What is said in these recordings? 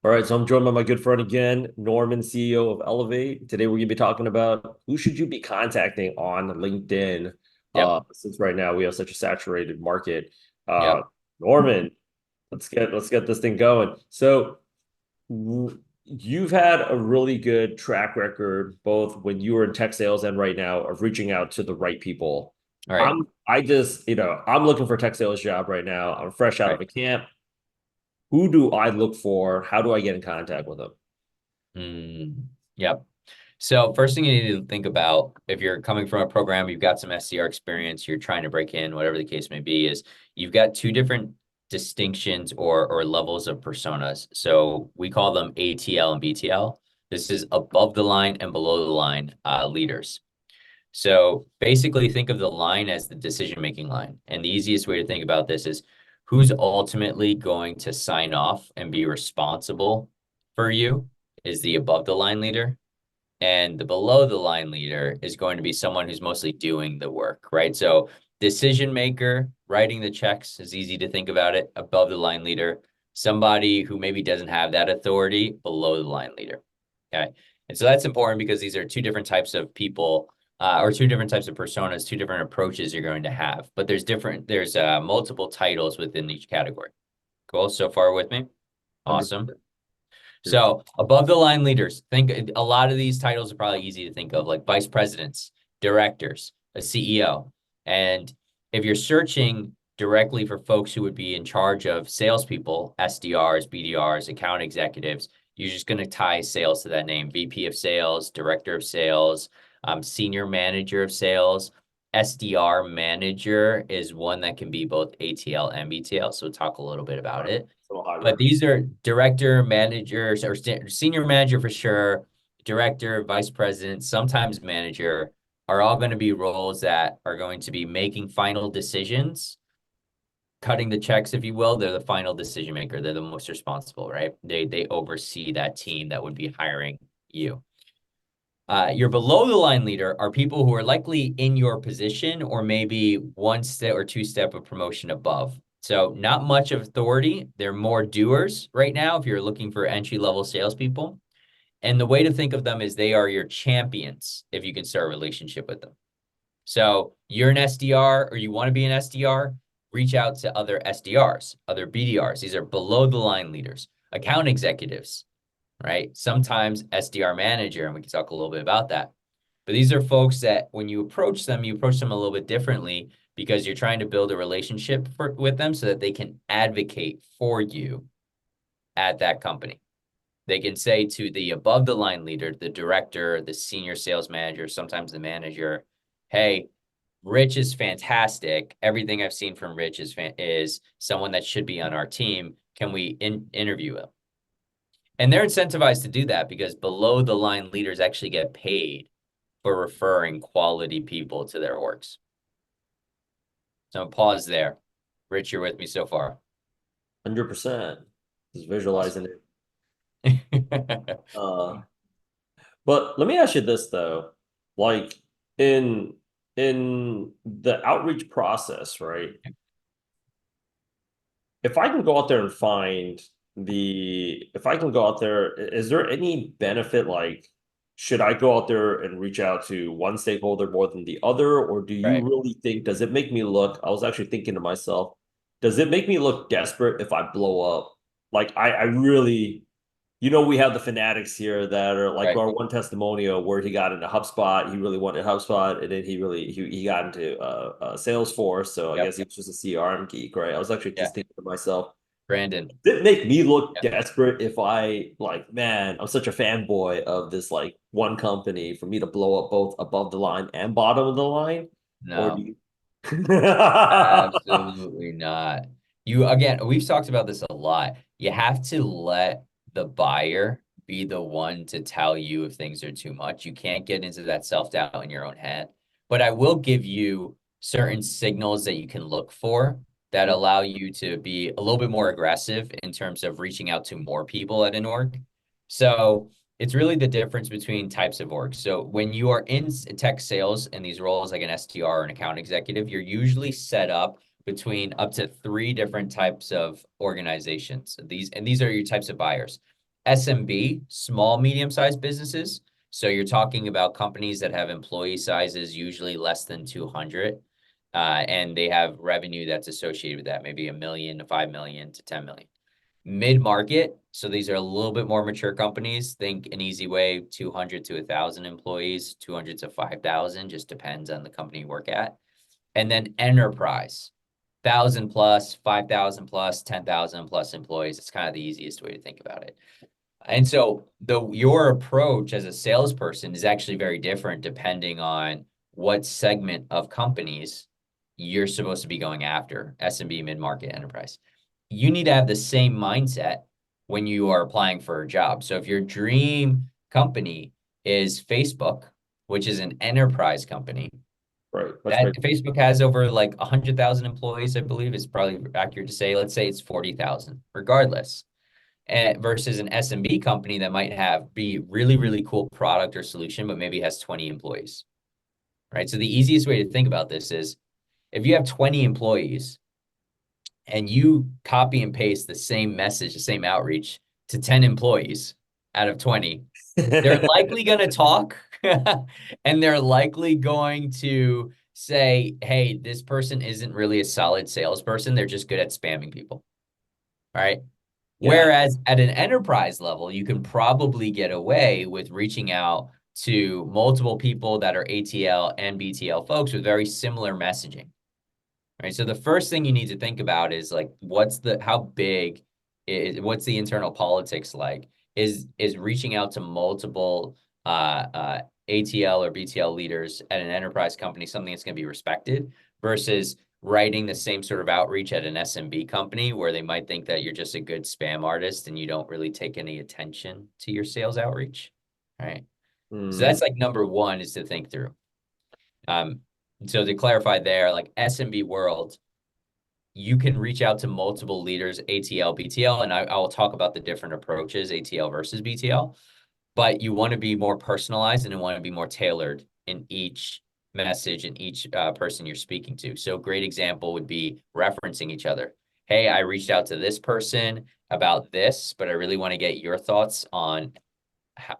All right, so I'm joined by my good friend again, Norman, CEO of Elevate. Today we're going to be talking about who should you be contacting on LinkedIn, Yep. since right now we have such a saturated market. Yep. Norman, let's get this thing going. So you've had a really good track record, both when you were in tech sales and right now, of reaching out to the right people. All right. I'm looking for a tech sales job right now. I'm fresh out Right. of a camp. Who do I look for? How do I get in contact with them? Yep. So first thing you need to think about if you're coming from a program, you've got some SDR experience, you're trying to break in, whatever the case may be, is you've got two different distinctions or levels of personas. So we call them ATL and BTL. This is above the line and below the line leaders. So basically, think of the line as the decision-making line. And the easiest way to think about this is who's ultimately going to sign off and be responsible for you is the above the line leader. And the below the line leader is going to be someone who's mostly doing the work, right? So decision maker, writing the checks is easy to think about it. Above the line leader, somebody who maybe doesn't have that authority, below the line leader. Okay. And so that's important because these are two different types of people, or two different types of personas, two different approaches you're going to have. But there's multiple titles within each category. Cool. So far with me? Awesome. 100%. So above the line leaders, think a lot of these titles are probably easy to think of, like vice presidents, directors, a CEO. And if you're searching directly for folks who would be in charge of salespeople, SDRs, BDRs, account executives, you're just going to tie sales to that name: VP of sales, director of sales, senior manager of sales. SDR manager is one that can be both ATL and BTL. So we'll talk a little bit about it. So But hybrid. these are director, managers, or senior manager for sure, director, vice president, sometimes manager, are all going to be roles that are going to be making final decisions, cutting the checks, if you will. They're the final decision maker. They're the most responsible, right? They oversee that team that would be hiring you. Your below the line leader are people who are likely in your position or maybe one step or two step of promotion above. So not much of authority. They're more doers right now if you're looking for entry level salespeople. And the way to think of them is they are your champions if you can start a relationship with them. So you're an SDR or you want to be an SDR, reach out to other SDRs, other BDRs. These are below the line leaders, account executives, right? Sometimes SDR manager, and we can talk a little bit about that. But these are folks that when you approach them a little bit differently because you're trying to build a relationship with them so that they can advocate for you at that company. They can say to the above the line leader, the director, the senior sales manager, sometimes the manager, hey, Rich is fantastic. Everything I've seen from Rich is someone that should be on our team. Can we interview him? And they're incentivized to do that because below the line leaders actually get paid for referring quality people to their orgs. So pause there. Rich, you're with me so far. 100%. Just Awesome. visualizing it. Uh, but let me ask you this though. Like in in the outreach process, right? If I can go out there and find if I can go out there, is there any benefit? Like, should I go out there and reach out to one stakeholder more than the other? Or do you Right, really think, does it make me look, I was actually thinking to myself, does it make me look desperate if I blow up? Like, I really, we have the fanatics here that are like right. our one testimonial where he got into HubSpot. He really wanted HubSpot, and then he got into Salesforce. So I Yep. guess he was just a CRM geek, right? I was actually Yeah. just thinking to myself, Brandon. did it make me look Yeah. desperate if I like, man, I'm such a fanboy of this like one company for me to blow up both above the line and bottom of the line? Or do No, you? absolutely not. Again, we've talked about this a lot. You have to let the buyer be the one to tell you if things are too much. You can't get into that self-doubt in your own head. But I will give you certain signals that you can look for that allow you to be a little bit more aggressive in terms of reaching out to more people at an org. So it's really the difference between types of orgs. So when you are in tech sales in these roles like an SDR or an account executive, you're usually set up between up to three different types of organizations. These are your types of buyers. SMB, small, medium-sized businesses. So you're talking about companies that have employee sizes usually less than 200, and they have revenue that's associated with that, maybe 1 million to 5 million to 10 million. Mid-market, so these are a little bit more mature companies. Think an easy way, 200 to 1,000 employees, 200 to 5,000, just depends on the company you work at. And then enterprise, 1,000 plus, 5,000 plus, 10,000 plus employees. It's kind of the easiest way to think about it. And so your approach as a salesperson is actually very different depending on what segment of companies you're supposed to be going after, SMB, mid-market, enterprise. You need to have the same mindset when you are applying for a job. So if your dream company is Facebook, which is an enterprise company, Right. Much that bigger. Facebook has over like 100,000 employees, I believe is probably accurate to say. Let's say it's 40,000, regardless. Versus an SMB company that might be really, really cool product or solution, but maybe has 20 employees, right? So the easiest way to think about this is if you have 20 employees and you copy and paste the same message, the same outreach to 10 employees out of 20, they're likely going to talk and they're likely going to say, hey, this person isn't really a solid salesperson. They're just good at spamming people. All right. Yeah. Whereas at an enterprise level, you can probably get away with reaching out to multiple people that are ATL and BTL folks with very similar messaging. Right. So the first thing you need to think about is like, what's the internal politics like? Is reaching out to multiple ATL or BTL leaders at an enterprise company something that's going to be respected versus writing the same sort of outreach at an SMB company where they might think that you're just a good spam artist and you don't really take any attention to your sales outreach. Right. So Mm, that's like number one is to think through. So to clarify there, like SMB world, you can reach out to multiple leaders, ATL, BTL, and I will talk about the different approaches, ATL versus BTL, but you want to be more personalized and you want to be more tailored in each message and each person you're speaking to. So a great example would be referencing each other. Hey, I reached out to this person about this, but I really want to get your thoughts on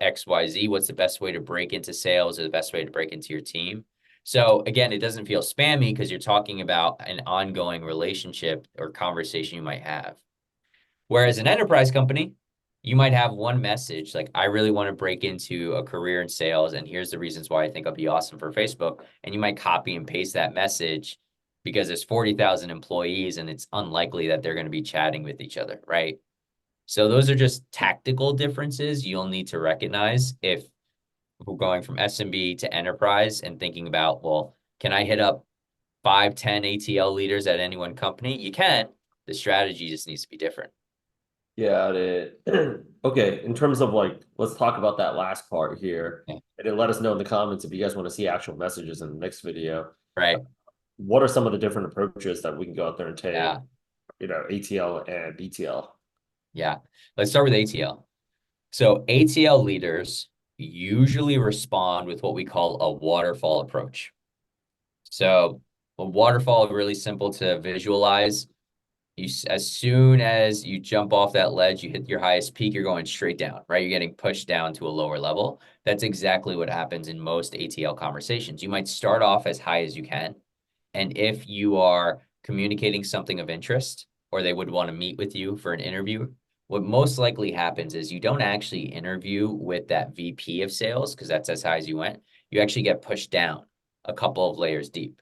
XYZ. What's the best way to break into sales or the best way to break into your team? So again, it doesn't feel spammy because you're talking about an ongoing relationship or conversation you might have. Whereas an enterprise company, you might have one message like, I really want to break into a career in sales, and here's the reasons why I think I'll be awesome for Facebook. And you might copy and paste that message because there's 40,000 employees and it's unlikely that they're going to be chatting with each other, right? So those are just tactical differences you'll need to recognize if we're going from SMB to enterprise and thinking about, well, can I hit up 5, 10 ATL leaders at any one company? You can. The strategy just needs to be different. got it. Okay. In terms of like, let's talk about that last part here. Yeah. And then let us know in the comments if you guys want to see actual messages in the next video. Right. What are some of the different approaches that we can go out there and take, Yeah. ATL and BTL? Yeah. Let's start with ATL. So ATL leaders usually respond with what we call a waterfall approach. So a waterfall is really simple to visualize. As soon as you jump off that ledge, you hit your highest peak, you're going straight down, right? You're getting pushed down to a lower level. That's exactly what happens in most ATL conversations. You might start off as high as you can. And if you are communicating something of interest, or they would want to meet with you for an interview, what most likely happens is you don't actually interview with that VP of sales because that's as high as you went. You actually get pushed down a couple of layers deep.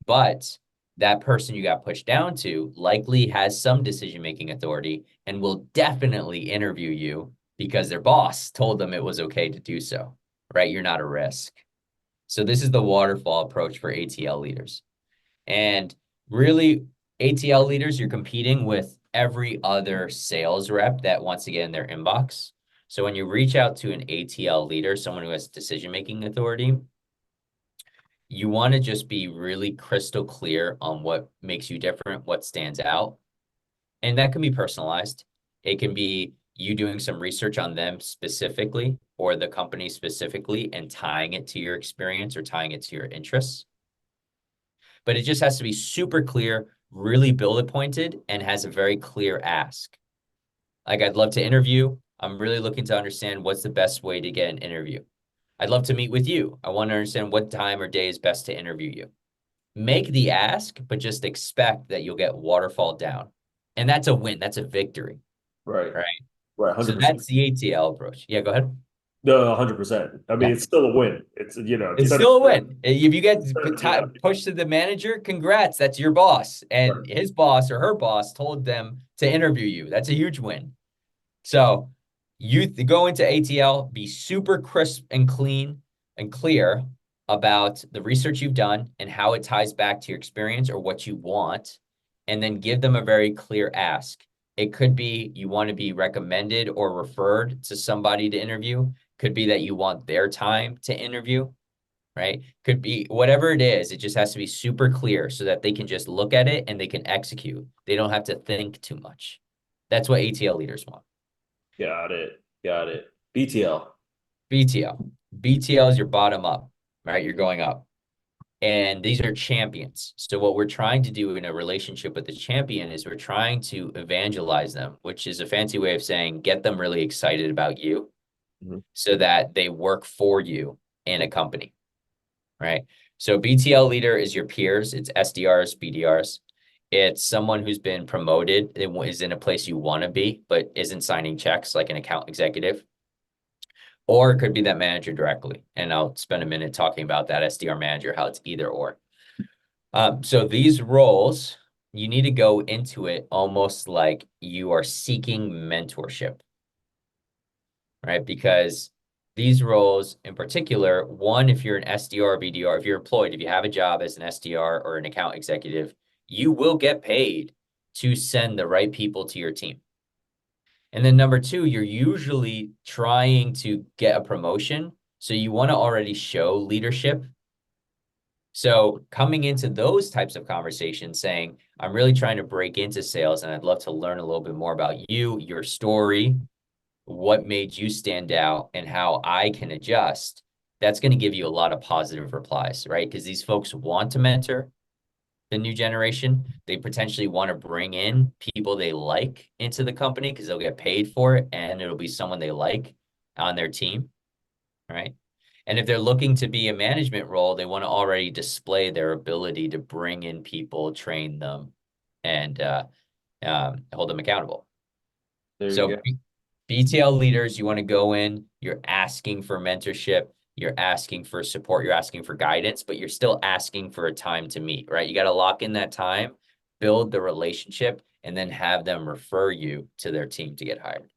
But that person you got pushed down to likely has some decision-making authority and will definitely interview you because their boss told them it was okay to do so, right? You're not a risk. So this is the waterfall approach for ATL leaders. And really, ATL leaders, you're competing with every other sales rep that wants to get in their inbox. So when you reach out to an ATL leader, someone who has decision-making authority, you want to just be really crystal clear on what makes you different, what stands out. And that can be personalized. It can be you doing some research on them specifically or the company specifically and tying it to your experience or tying it to your interests. But it just has to be super clear, really bullet pointed, and has a very clear ask. Like, I'd love to interview. I'm really looking to understand what's the best way to get an interview. I'd love to meet with you. I want to understand what time or day is best to interview you. Make the ask, but just expect that you'll get waterfall down. And that's a win. That's a victory, Right. right? Right. So 100%. that's the ATL approach. Yeah, go ahead. No, 100%. I mean, Yeah. it's still a win. It's, you know, It's instead of, still a win. If you get yeah, pushed to the manager, congrats. That's your boss. right. And his boss or her boss told them to interview you. That's a huge win. So you go into ATL, be super crisp and clean and clear about the research you've done and how it ties back to your experience or what you want, and then give them a very clear ask. It could be you want to be recommended or referred to somebody to interview. Could be that you want their time to interview, right? Could be whatever it is. It just has to be super clear so that they can just look at it and they can execute. They don't have to think too much. That's what ATL leaders want. Got it. Got it. BTL. BTL. BTL is your bottom up, right? You're going up. And these are champions. So what we're trying to do in a relationship with the champion is we're trying to evangelize them, which is a fancy way of saying get them really excited about you Mhm. so that they work for you in a company, right? So BTL leader is your peers. It's SDRs, BDRs. It's someone who's been promoted, is in a place you want to be, but isn't signing checks like an account executive. Or it could be that manager directly. And I'll spend a minute talking about that SDR manager, how it's either or. So these roles, you need to go into it almost like you are seeking mentorship, right? Because these roles in particular, one, if you're an SDR or BDR, if you're employed, if you have a job as an SDR or an account executive, you will get paid to send the right people to your team. And then number two, you're usually trying to get a promotion. So you want to already show leadership. So coming into those types of conversations saying, I'm really trying to break into sales and I'd love to learn a little bit more about you, your story, what made you stand out and how I can adjust. That's going to give you a lot of positive replies, right? Because these folks want to mentor the new generation. They potentially want to bring in people they like into the company because they'll get paid for it and it'll be someone they like on their team, right? And if they're looking to be a management role, they want to already display their ability to bring in people, train them, and hold them accountable. There you So go. BTL leaders, you want to go in, you're asking for mentorship, you're asking for support, you're asking for guidance, but you're still asking for a time to meet, right? You got to lock in that time, build the relationship, and then have them refer you to their team to get hired.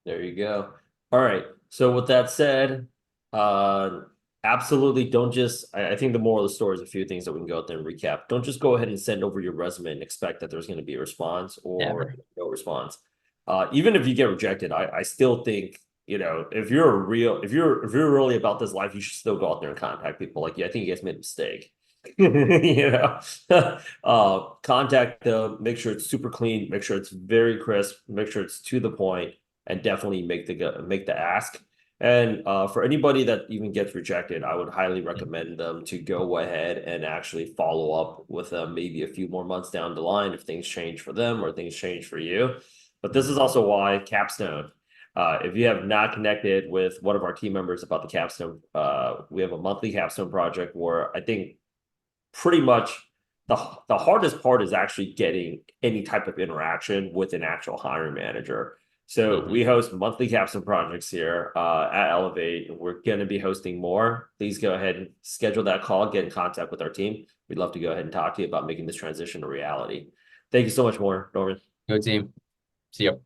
There you go. All right. So with that said, uh, absolutely don't just, I think the moral of the story is a few things that we can go out there and recap. Don't just go ahead and send over your resume and expect that there's going to be a response or Never. no response. Even if you get rejected, I still think, you know, if you're a real, if you're really about this life, you should still go out there and contact people. Like, yeah, I think you guys made a mistake. You know, contact them, make sure it's super clean, make sure it's very crisp, make sure it's to the point, and definitely make the ask. And for anybody that even gets rejected, I would highly recommend them to go ahead and actually follow up with them maybe a few more months down the line if things change for them or things change for you. But this is also why Capstone. If you have not connected with one of our team members about the Capstone, we have a monthly Capstone project where I think pretty much the hardest part is actually getting any type of interaction with an actual hiring manager. So we host monthly capstone projects here at Elevate. We're going to be hosting more. Please go ahead and schedule that call, get in contact with our team. We'd love to go ahead and talk to you about making this transition a reality. Thank you so much, Norman. Go team. See you.